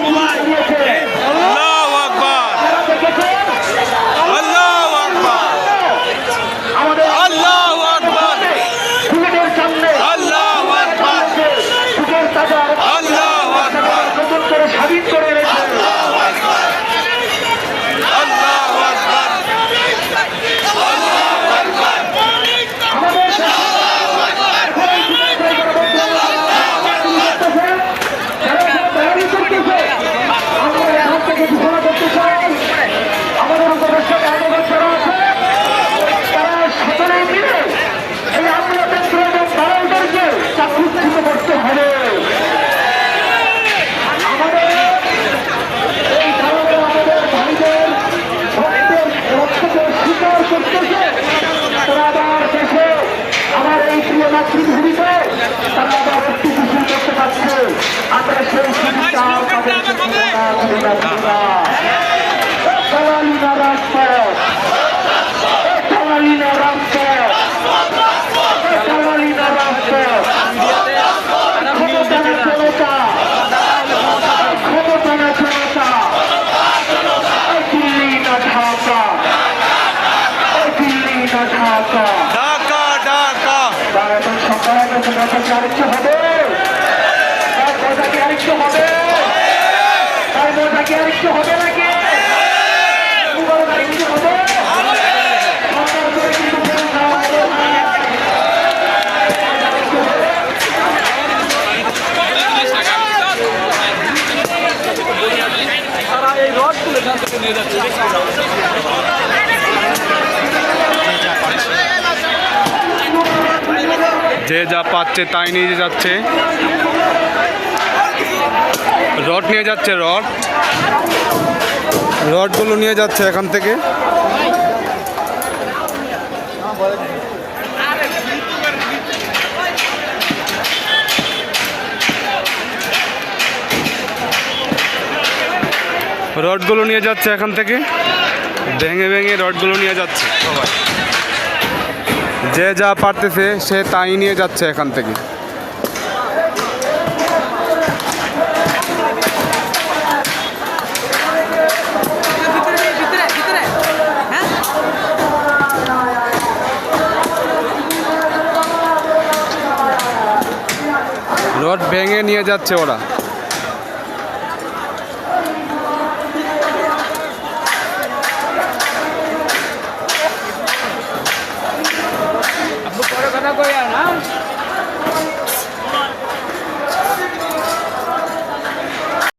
আল্লাহু আকবার, আল্লাহু আকবার, আল্লাহু আকবার, আল্লাহু আকবার, আল্লাহু আকবার, স্বাধীন করে রেখেছে। আল্লাহু আকবার, আল্লাহু আকবার, আল্লাহু আকবার, আমাদের উপদেষ্টা যারা আছে তারা সকলেই মিলে এই আমলাতন্ত্র এবং দালালদেরকে চাকরিচ্যুত করতে হবে। আমাদের এই দালালরা আমাদের ভাইদের ভক্তের রক্তকে স্বীকার করতেছে। তারা আবার দেশে আমার এই প্রিয় মাতৃভূমিতে তারা আবার রক্তশীল করতে পারছে। আমরা সেই সুবিধা Carolina Ramos, Carolina Ramos, Carolina Ramos, ক্ষমতানা জনতা, ক্ষমতানা জনতা, দিল্লি না ঢাকা, দিল্লি না ঢাকা, ঢাকা ঢাকা। এখন সরকার আরেকটু হবে, তার মজা কি আরেকটু হবে, তার মজা কি আরেকটু হবে নাকি? যে যা পাচ্ছে তাই নিয়ে যাচ্ছে, রড নিয়ে যাচ্ছে, রডগুলো নিয়ে যাচ্ছে এখান থেকে। রডগুলো নিয়ে যাচ্ছে এখান থেকে, ভেঙে ভেঙে রডগুলো নিয়ে যাচ্ছে সবাই। যে যা পারতেছে সে তাই নিয়ে যাচ্ছে এখান থেকে। রড ভেঙে নিয়ে যাচ্ছে ওরা।